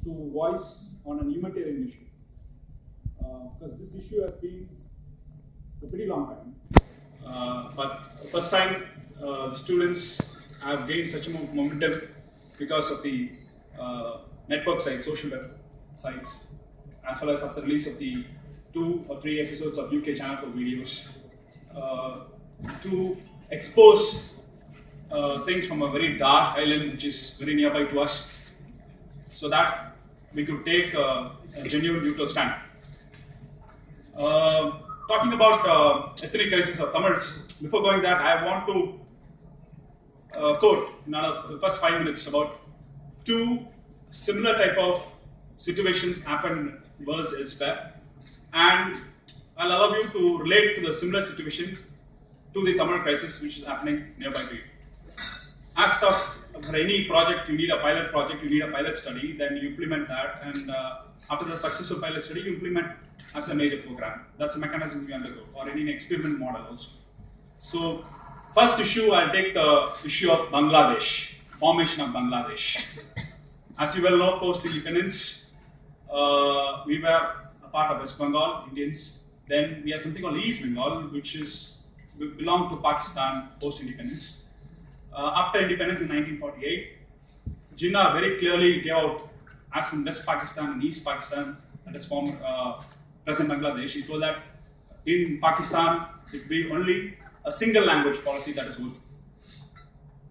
to voice on an humanitarian issue. Because this issue has been a pretty long time. But first time students have gained such a momentum because of the network sites, social web sites, as well as after the release of the 2 or 3 episodes of UK channel for videos to expose things from a very dark island which is very nearby to us, so that we could take a genuine neutral stand. Talking about ethnic crisis of Tamils, before going that, I want to quote in the first 5 minutes about 2 similar type of situations happen in worlds elsewhere, and I'll allow you to relate to the similar situation to the Tamil crisis which is happening nearby to you. As of for any project, you need a pilot project, you need a pilot study, then you implement that, and after the successful pilot study, you implement as a major program. That's a mechanism we undergo, or any experiment model also. So, first issue, I'll take the issue of Bangladesh, formation of Bangladesh. As you well know, post-independence, we were a part of West Bengal, Indians. Then we have something called East Bengal, which belonged to Pakistan post-independence. After independence in 1948, Jinnah very clearly gave out, as in West Pakistan and East Pakistan, that is former present Bangladesh, he told that in Pakistan it will be only a single language policy, that is Urdu.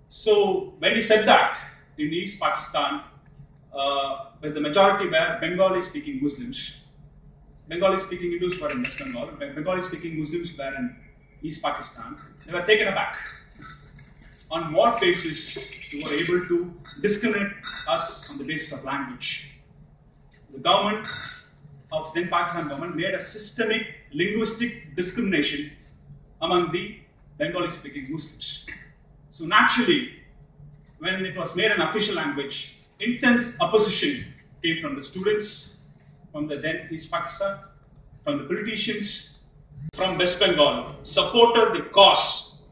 So when he said that, in East Pakistan, where the majority were Bengali-speaking Muslims, Bengali-speaking Hindus were in West Bengal, Bengali-speaking Muslims were in East Pakistan, they were taken aback. On what basis you were able to discriminate us on the basis of language? The government of then Pakistan government made a systemic linguistic discrimination among the Bengali-speaking Muslims. So naturally, when it was made an official language, intense opposition came from the students, from the then East Pakistan, from the politicians, from West Bengal, supported the cause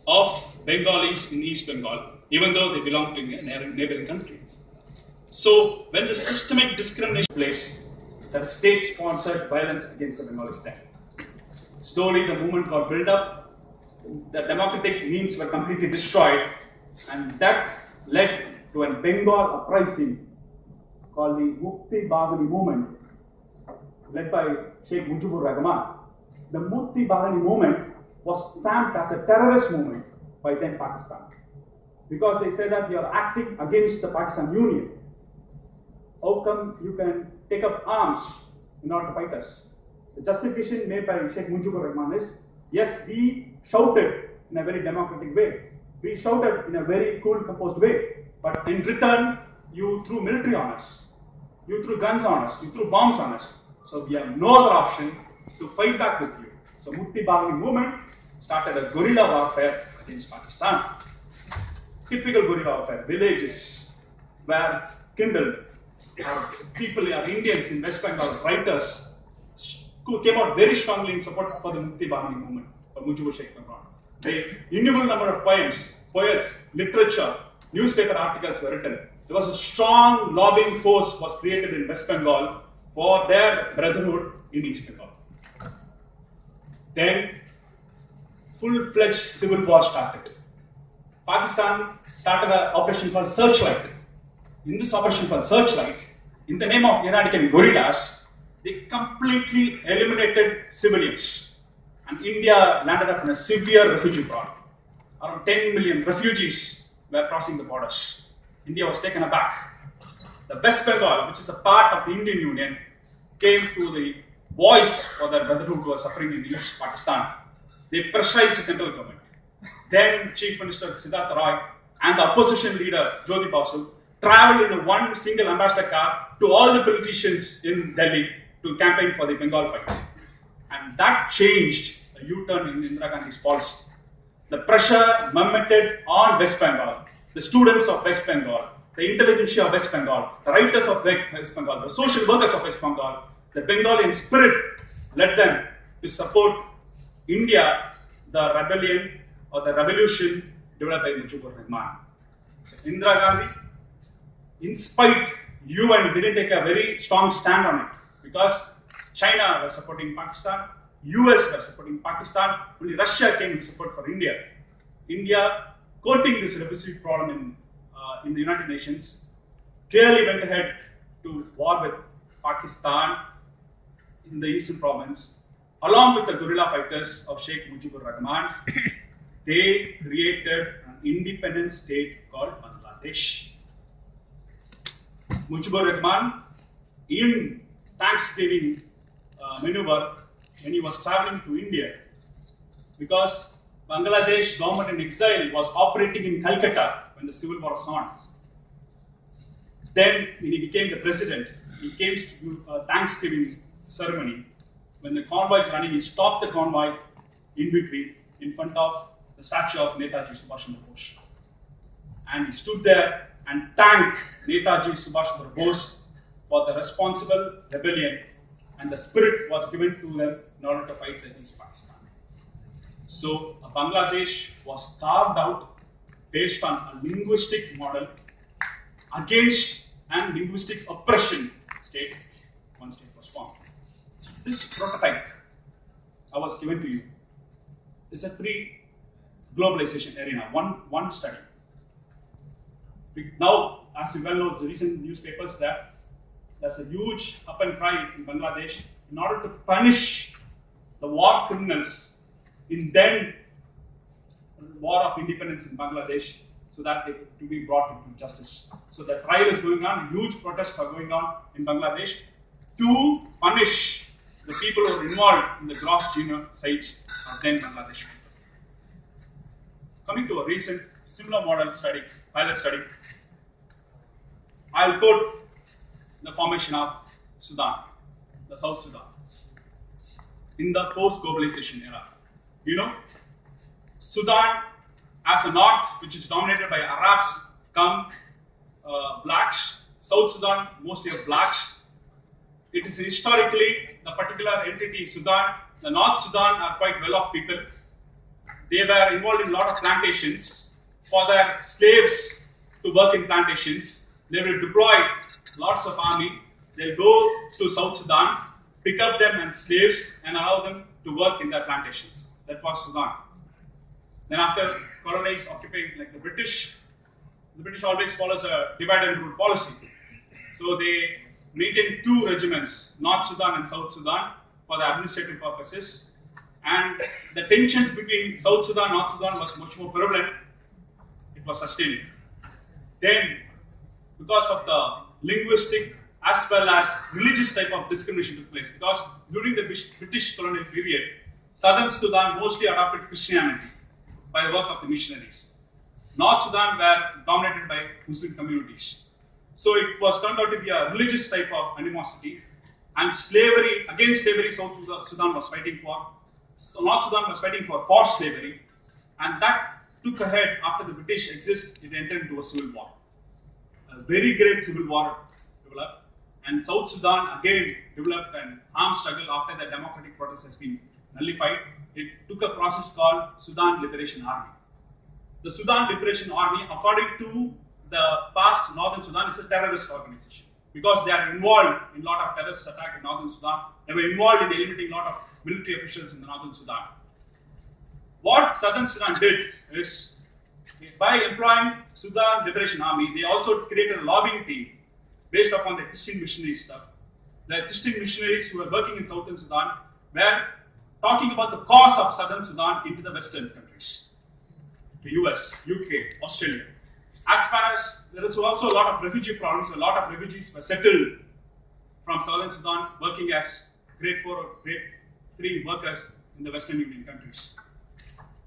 of Bengalis in East Bengal, even though they belong to a neighboring country. So, when the systemic discrimination took place, that state-sponsored violence against the Bengali state. Slowly, the movement got built up, the democratic means were completely destroyed, and that led to a Bengal uprising called the Mukti Bahani movement, led by Sheikh Mujibur Rahman. The Mukti Bahani movement was stamped as a terrorist movement by then Pakistan, because they said that you are acting against the Pakistan Union. How come you can take up arms in order to fight us? The justification made by Sheikh Mujibur Rahman is, yes, we shouted in a very democratic way, we shouted in a very cool, composed way, but in return, you threw military on us, you threw guns on us, you threw bombs on us, so we have no other option to fight back with you. So Mukti Bahani movement started a guerrilla warfare against Pakistan. Typical guerrilla warfare. Villages were kindled. People, Indians in West Bengal, writers, who came out very strongly in support for the Mukti Bahani movement, for Mujibur Sheikh Rahman. The innumerable number of poems, poets, literature, newspaper articles were written. There was a strong lobbying force was created in West Bengal for their brotherhood in East Bengal. Then, full-fledged civil war started. Pakistan started an operation called Searchlight. In this operation called Searchlight, in the name of eradicating guerrillas, they completely eliminated civilians. And India landed up in a severe refugee problem. Around 10 million refugees were crossing the borders. India was taken aback. The West Bengal, which is a part of the Indian Union, came to the voice for their brotherhood who was suffering in East Pakistan. They pressurized the central government. Then Chief Minister Siddhartha Roy and the opposition leader Jyoti Basu traveled in one single ambassador car to all the politicians in Delhi to campaign for the Bengal fight. And that changed a U-turn in Indira Gandhi's policy. The pressure mounted on West Bengal, the students of West Bengal, the intelligentsia of West Bengal, the writers of West Bengal, the social workers of West Bengal, the Bengalian spirit led them to support India, the rebellion or the revolution developed by Mujibur Rahman. So Indira Gandhi, in spite UN didn't take a very strong stand on it because China was supporting Pakistan, US were supporting Pakistan, only Russia came in support for India. India, quoting this refugee problem in the United Nations, clearly went ahead to war with Pakistan in the eastern province, along with the guerrilla fighters of Sheikh Mujibur Rahman. They created an independent state called Bangladesh. Mujibur Rahman, in Thanksgiving maneuver, when he was traveling to India, because Bangladesh government in exile was operating in Calcutta when the civil war was on. Then, when he became the president, he came to do a Thanksgiving ceremony. When the convoy is running, he stopped the convoy in between, in front of the statue of Netaji Subhash Chandra Bose. And he stood there and thanked Netaji Subhash Chandra Bose for the responsible rebellion, and the spirit was given to them in order to fight against Pakistan. So, Bangladesh was carved out based on a linguistic model against an linguistic oppression state. One state was formed. This prototype I was given to you is a pre-globalization arena, one study. Now, as you well know, the recent newspapers that there's a huge up and cry in Bangladesh in order to punish the war criminals in then war of independence in Bangladesh, so that they could be brought into justice. So the trial is going on, huge protests are going on in Bangladesh to punish the people who are involved in the gross genocides of then Bangladesh people. Coming to a recent similar model study, pilot study, I'll quote the formation of Sudan, the South Sudan, in the post-globalization era. You know, Sudan as a north, which is dominated by Arabs, come blacks. South Sudan, mostly of blacks. It is historically the particular entity, Sudan. The North Sudan are quite well-off people. They were involved in a lot of plantations for their slaves to work in plantations. They will deploy lots of army. They'll go to South Sudan, pick up them and slaves and allow them to work in their plantations. That was Sudan. Then after colonies occupying, like the British always follows a divide and rule policy. So they maintain two regiments, North Sudan and South Sudan, for the administrative purposes. And the tensions between South Sudan and North Sudan was much more prevalent. It was sustained. Then, because of the linguistic as well as religious type of discrimination took place, because during the British colonial period, Southern Sudan mostly adopted Christianity by the work of the missionaries. North Sudan were dominated by Muslim communities. So it was turned out to be a religious type of animosity, and slavery, against slavery, South Sudan was fighting for. So North Sudan was fighting for forced slavery, and that took ahead after the British exist. It entered into a civil war. A very great civil war developed, and South Sudan again developed an armed struggle after the democratic protest has been nullified. It took a process called Sudan Liberation Army. The Sudan Liberation Army, according to the past Northern Sudan, is a terrorist organization because they are involved in a lot of terrorist attacks in Northern Sudan. They were involved in eliminating a lot of military officials in the Northern Sudan. What Southern Sudan did is, by employing Sudan Liberation Army, they also created a lobbying team based upon the Christian missionary stuff. The Christian missionaries who were working in Southern Sudan were talking about the cause of Southern Sudan into the Western countries, the US, UK, Australia. As far as there is also a lot of refugee problems, a lot of refugees were settled from Southern Sudan working as grade 4 or grade 3 workers in the Western Union countries.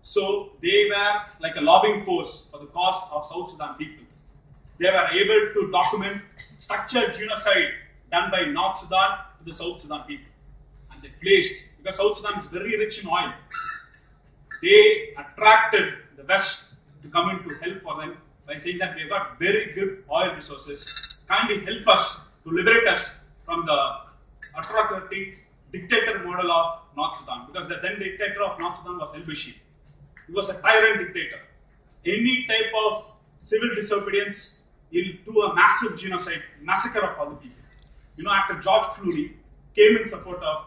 So they were like a lobbying force for the cause of South Sudan people. They were able to document structured genocide done by North Sudan to the South Sudan people. And they placed, because South Sudan is very rich in oil, they attracted the West to come in to help for them by saying that we've got very good oil resources. Kindly help us to liberate us from the autocratic dictator model of North Sudan. Because the then dictator of North Sudan was al-Bashir. He was a tyrant dictator. Any type of civil disobedience he'll do a massive genocide, massacre of all the people. You know, actor George Clooney came in support of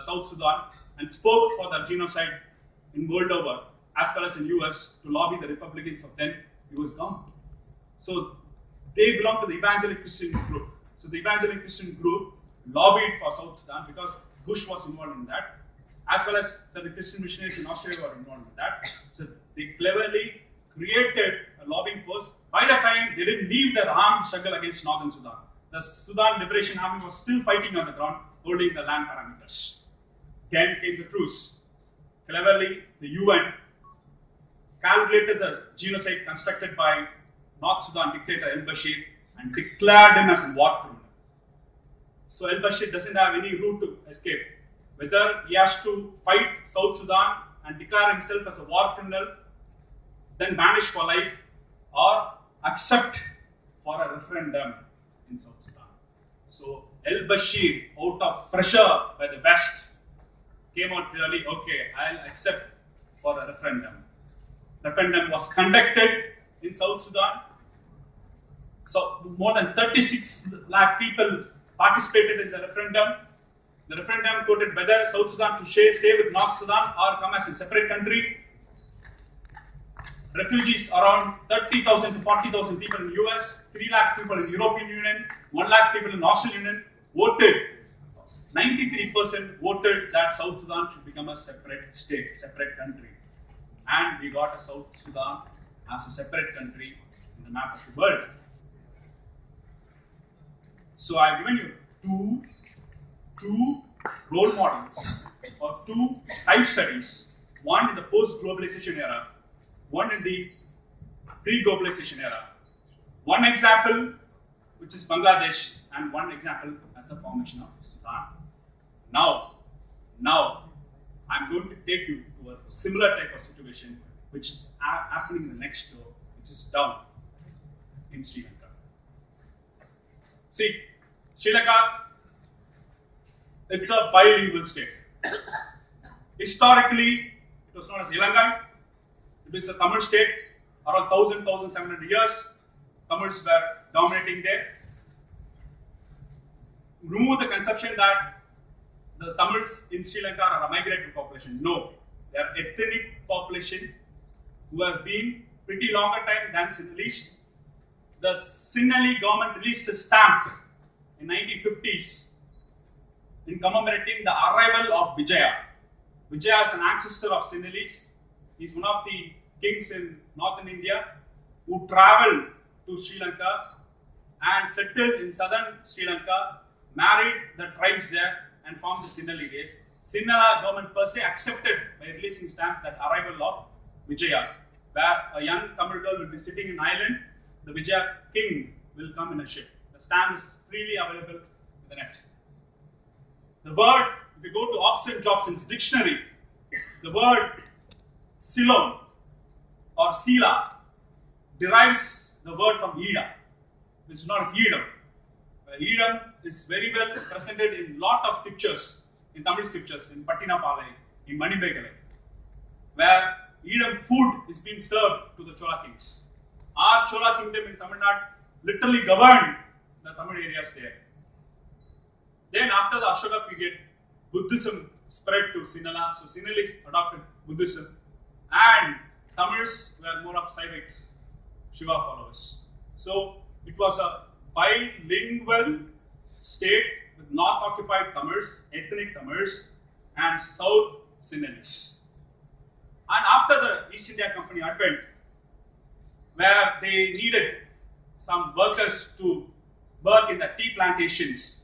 South Sudan and spoke for the genocide in world over, as well as in US, to lobby the Republicans of then US government. So they belong to the evangelical Christian group. So the evangelical Christian group lobbied for South Sudan because Bush was involved in that, as well as the Christian missionaries in Australia were involved in that. So they cleverly created a lobbying force. By the time they didn't leave their armed struggle against Northern Sudan, the Sudan Liberation Army was still fighting on the ground, holding the land parameters. Then came the truce. Cleverly, the UN calculated the genocide constructed by North Sudan dictator al-Bashir and declared him as a war criminal. So al-Bashir doesn't have any route to escape. Whether he has to fight South Sudan and declare himself as a war criminal, then vanish for life, or accept for a referendum in South Sudan. So al-Bashir, out of pressure by the West, came out clearly, okay, I'll accept for a referendum. Referendum was conducted in South Sudan. So more than 36 lakh people participated in the referendum. The referendum quoted whether South Sudan to stay with North Sudan or come as a separate country. Refugees, around 30,000 to 40,000 people in the US, 3 lakh people in the European Union, 1 lakh people in the Australian Union voted. 93% voted that South Sudan should become a separate state, separate country. And we got a South Sudan as a separate country in the map of the world. So I've given you two role models or two type studies. One in the post-globalization era, one in the pre-globalization era. One example, which is Bangladesh, and one example as a formation of Sudan. Now, I'm going to take you to a similar type of situation, which is happening in the next door, which is down in Sri Lanka. See, Sri Lanka, it's a bilingual state. Historically, it was known as Ilangai. It is a Tamil state. Around 1,700 years, Tamils were dominating there. Remove the conception that the Tamils in Sri Lanka are a migratory population. No, they are ethnic population who have been pretty longer time than Sinhalese. The Sinhalese government released a stamp in 1950s in commemorating the arrival of Vijaya. Vijaya is an ancestor of Sinhalese. He is one of the kings in northern India who traveled to Sri Lanka and settled in southern Sri Lanka, married the tribes there and formed the Sinhalese race. Sinhala government per se accepted by releasing stamp that arrival of Vijaya, where a young Tamil girl will be sitting in an island, the Vijaya king will come in a ship. The stamp is freely available in the net. The word, if you go to Hobson-Jobson's dictionary, the word Ceylon or Sila derives the word from Ida, which is known as Edom. Edom is very well presented in lot of scriptures, in Tamil scriptures, in Pattinapalai, in Manibegalai, where Edom food is being served to the Chola kings. Our Chola kingdom in Tamil Nadu literally governed the Tamil areas there. Then after the Ashoka period, Buddhism spread to Sinhala. So Sinhalese adopted Buddhism and Tamils were more of Saivic Shiva followers. So it was a bilingual state with north occupied Tamils, ethnic Tamils, and south Sinhalese. And after the East India Company advent, where they needed some workers to work in the tea plantations,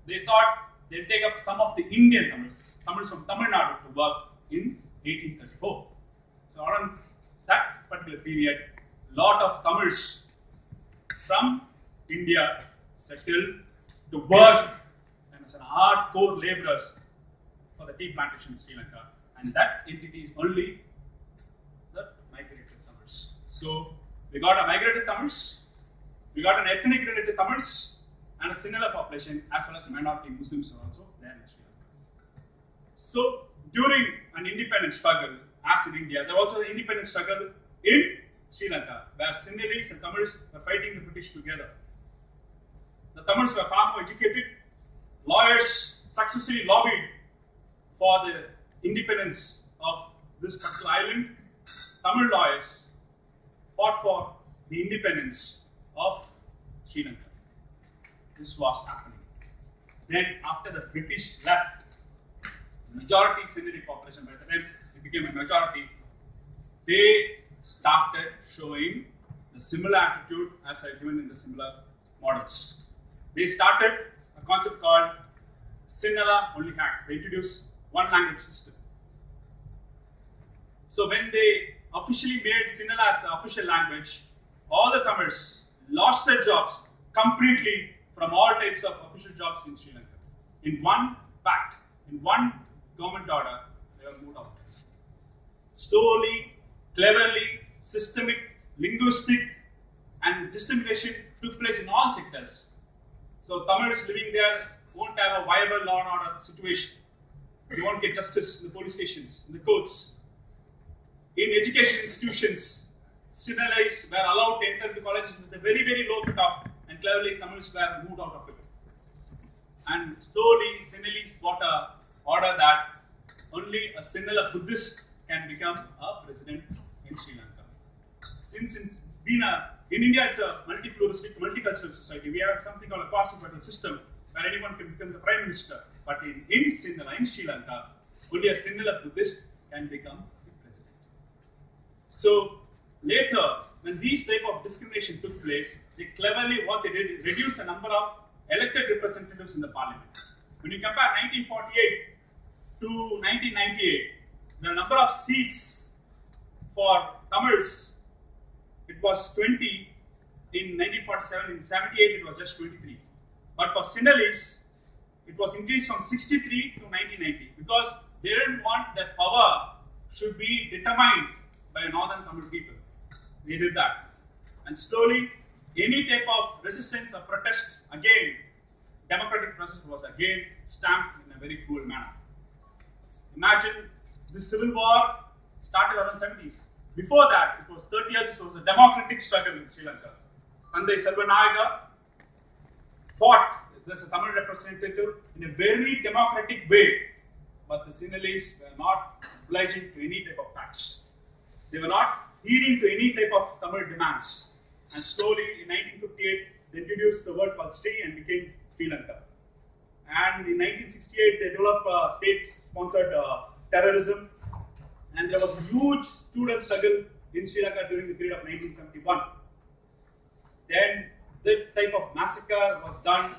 they thought they'd take up some of the Indian Tamils from Tamil Nadu to work in 1834. So around that particular period, lot of Tamils from India settled to work and as an hardcore laborers for the tea plantation in Sri Lanka. And that entity is only the migrated Tamils. So we got a migrated Tamils, we got an ethnic related Tamils, and a Sinhala population as well as minority Muslims are also there in Sri Lanka. So during an independent struggle, as in India, there was also an independent struggle in Sri Lanka, where Sinhalese and Tamils were fighting the British together. The Tamils were far more educated. Lawyers successfully lobbied for the independence of this particular island. Tamil lawyers fought for the independence of Sri Lanka. This was happening. Then, after the British left, majority Sinhalese population, by the time it became a majority, they started showing the similar attitude as I given in the similar models. They started a concept called Sinhala Only Act. They introduced one language system. So when they officially made Sinhala as the official language, all the Tamils lost their jobs completely from all types of official jobs in Sri Lanka. In one pact, in one government order, they were moved out. Slowly, cleverly, systemic, linguistic, and discrimination took place in all sectors. So Tamils living there won't have a viable law and order situation. They won't get justice in the police stations, in the courts. In education institutions, Sinhalese were allowed to enter the colleges with a very, very low cutoff, and cleverly Tamils were moved out of it. And slowly Sinhalese brought a order that only a Sinhala Buddhist can become a president in Sri Lanka. Since it's been in India, it's a multi-pluralistic, multicultural society. We have something called a quasi-federal system where anyone can become the prime minister. But in Sinhala, in Sri Lanka, only a Sinhala Buddhist can become the president. So later, when these type of discrimination took place, they cleverly, what they did, reduced the number of elected representatives in the parliament. When you compare 1948 to 1998, the number of seats for Tamils, it was 20 in 1947. In 78, it was just 23. But for Sinhalese, it was increased from 63 to 1990 because they didn't want that power should be determined by northern Tamil people. They did that. And slowly, any type of resistance or protest, again, democratic process was again stamped in a very cruel manner. Imagine the civil war started around the 70s. Before that, it was 30 years, it was a democratic struggle in Sri Lanka. Tandai Selvanayaka fought as a Tamil representative in a very democratic way, but the Sinhalese were not obliging to any type of tax. They were not heeding to any type of Tamil demands. And slowly, in 1958, they introduced the word called Sri and became Sri Lanka. And in 1968, they developed state-sponsored terrorism. And there was a huge student struggle in Sri Lanka during the period of 1971. Then the type of massacre was done,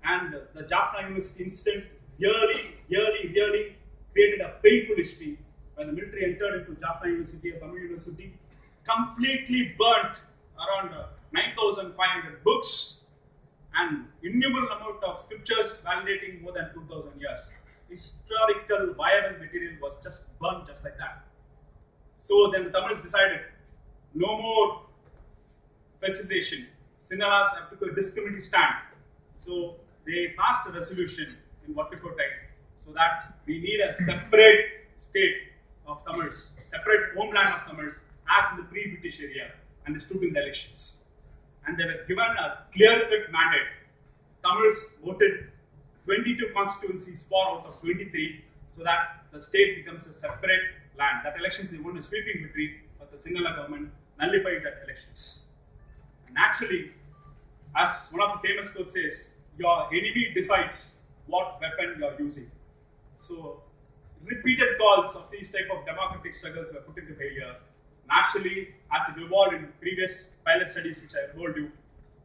and the Jaffna University incident really created a painful history when the military entered into Jaffna University, a Tamil university, completely burnt around 9,500 books and innumerable amount of scriptures validating more than 2,000 years. Historical viable material was just burnt just like that. So then the Tamils decided no more facilitation. Sinhalas have to take a discriminatory stand. So they passed a resolution in Vattukotai so that we need a separate state of Tamils, separate homeland of Tamils as in the pre-British area, and they stood in the elections. And they were given a clear-cut mandate. Tamils voted 22 constituencies for out of 23 so that the state becomes a separate land. That elections they won a sweeping victory, but the Sinhala government nullified that elections. And actually, as one of the famous quotes says, your enemy decides what weapon you are using. So, repeated calls of these type of democratic struggles were put into failure. Naturally, as it evolved in previous pilot studies which I told you,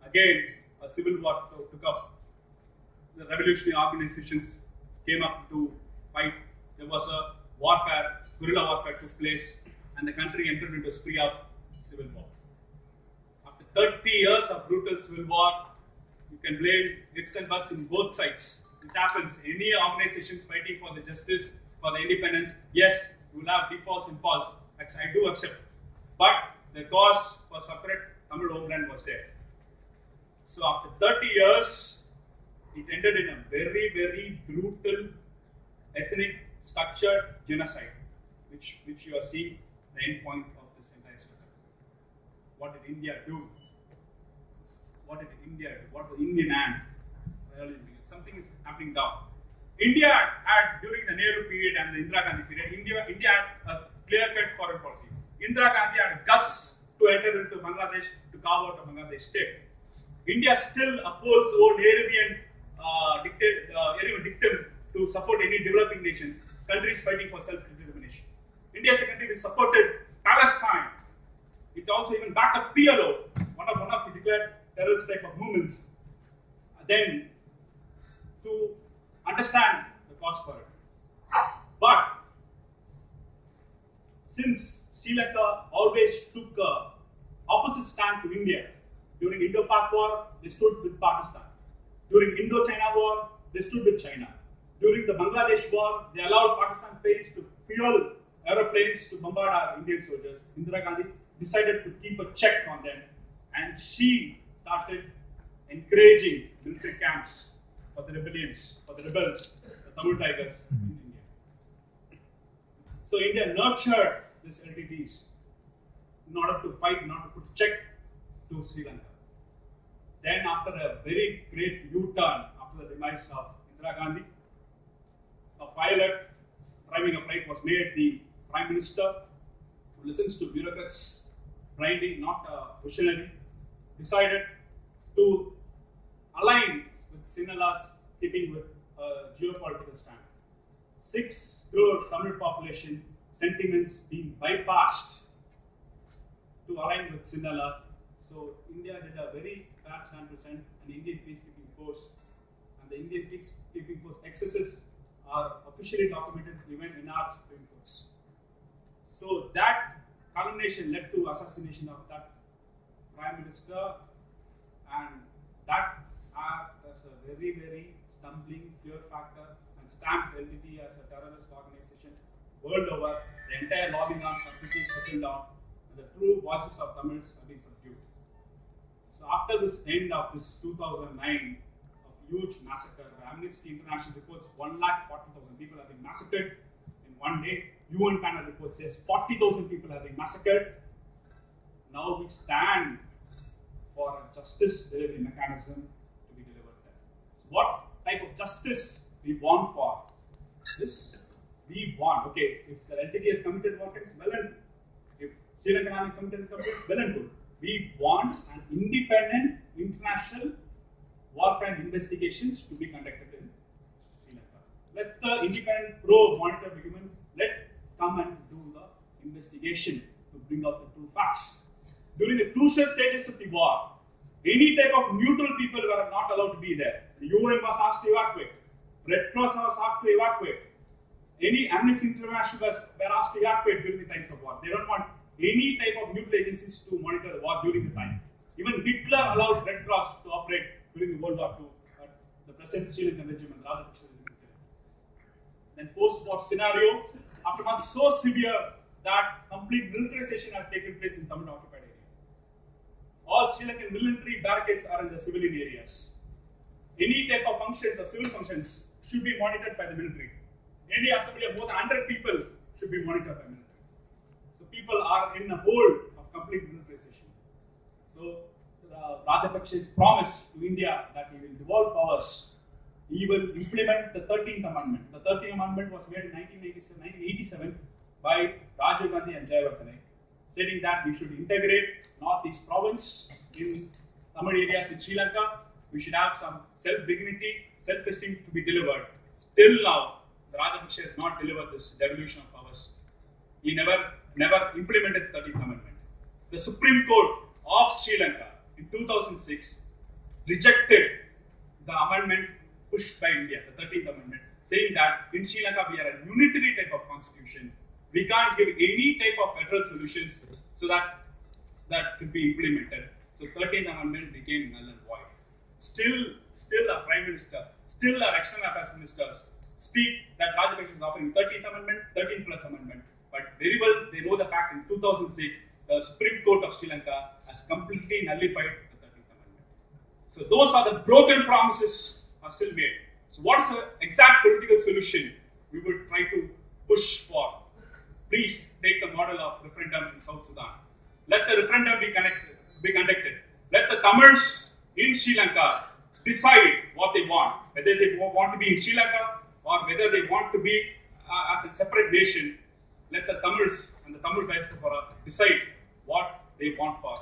again, a civil war took up. The revolutionary organizations came up to fight. There was a warfare, guerrilla warfare took place, and the country entered into a spree of civil war. After 30 years of brutal civil war, you can blame ifs and buts in both sides. It happens. Any organizations fighting for the justice, for the independence, yes, you will have defaults and faults. I do accept. But the cause for separate Tamil homeland was there. So after 30 years, it ended in a very, very brutal, ethnic, structured genocide, which you are seeing the end point of this entire struggle. what did India do? What did India do? What was the Indian hand? Something is happening down. India had, during the Nehru period and the Indira Gandhi period, India had a clear-cut foreign policy. Indira Gandhi had guts to enter into Bangladesh, to carve out a Bangladesh state. India still upholds old Arabian dictum to support any developing nations, countries fighting for self-determination. India secondly supported Palestine. It also even backed up PLO, one of the declared terrorist type of movements. Then, to understand the cause for it. But since Sri Lanka always took a opposite stand to India, during Indo-Pak War, they stood with Pakistan. During Indo-China War, they stood with China. During the Bangladesh War, they allowed Pakistan planes to fuel aeroplanes to bombard our Indian soldiers. Indira Gandhi decided to keep a check on them, and she started encouraging military camps for the rebellions, for the rebels, the Tamil Tigers in India. So India nurtured these LTTs in order to fight, in order to put a check to Sri Lanka. Then after a very great U-turn, after the demise of Indira Gandhi, a pilot driving a flight was made the Prime Minister, who listens to bureaucrats blindly, not a visionary, decided to align with Sinhala's keeping with a geopolitical stand. 6 crore Tamil population sentiments being bypassed to align with Sinhala. So India did a very bad stand to send an Indian peacekeeping force, and the Indian peacekeeping force excesses are officially documented even in our Supreme Courts. So that culmination led to assassination of that Prime Minister, and that as a very, very stumbling fear factor and stamped LTT as a terrorist organization world over. The entire lobbying arm completely settled down, and the true voices of Tamils have been subdued. So after this end of this 2009 of huge massacre, Amnesty International reports 140,000 people have been massacred in one day. UN panel report says 40,000 people have been massacred. Now we stand for a justice delivery mechanism to be delivered there. So what type of justice we want for this? We want, okay, if the entity has committed war crimes, well and good. If Sri Lankan army has committed crimes, well and good. We want an independent international war crime investigations to be conducted in Sri Lanka. Let the independent probe monitor the human, let come and do the investigation to bring out the true facts. During the crucial stages of the war, any type of neutral people were not allowed to be there. The UN was asked to evacuate. Red Cross was asked to evacuate. Any Amnesty International were asked to evacuate during the times of war. They don't want any type of neutral agencies to monitor the war during the time. Even Hitler allowed Red Cross to operate during the World War II. But the present Sri Lankan regime and Rajapaksa regime. Then post-war scenario, aftermath so severe that complete militarization has taken place in Tamil occupied area. All Sri Lankan military barricades are in the civilian areas. Any type of functions or civil functions should be monitored by the military. Any assembly of more than 100 people should be monitored by military. So people are in a hold of complete militarization. So Rajapaksa's promise to India that he will devolve powers, he will implement the 13th Amendment. The 13th Amendment was made in 1987 by Rajiv Gandhi and Jayawardene, stating that we should integrate Northeast province in Tamil areas in Sri Lanka. We should have some self-dignity, self-esteem to be delivered. Till now, the Rajapaksa has not delivered this devolution of powers. He never implemented the 13th Amendment. The Supreme Court of Sri Lanka in 2006 rejected the amendment pushed by India, the 13th Amendment, saying that in Sri Lanka we are a unitary type of constitution. We can't give any type of federal solutions so that could be implemented. So 13th Amendment became null and void. Still our Prime Minister, still our External Affairs Ministers speak that Rajapaksa is offering 13th Amendment, 13th plus Amendment. But very well they know the fact in 2006, the Supreme Court of Sri Lanka has completely nullified the 13th Amendment. So those are the broken promises are still made. So what is the exact political solution we would try to push for? Please take the model of referendum in South Sudan. Let the referendum be be conducted. Let the Tamils in Sri Lanka decide what they want, whether they want to be in Sri Lanka or whether they want to be as a separate nation. Let the Tamils and the Tamil diaspora decide what they want for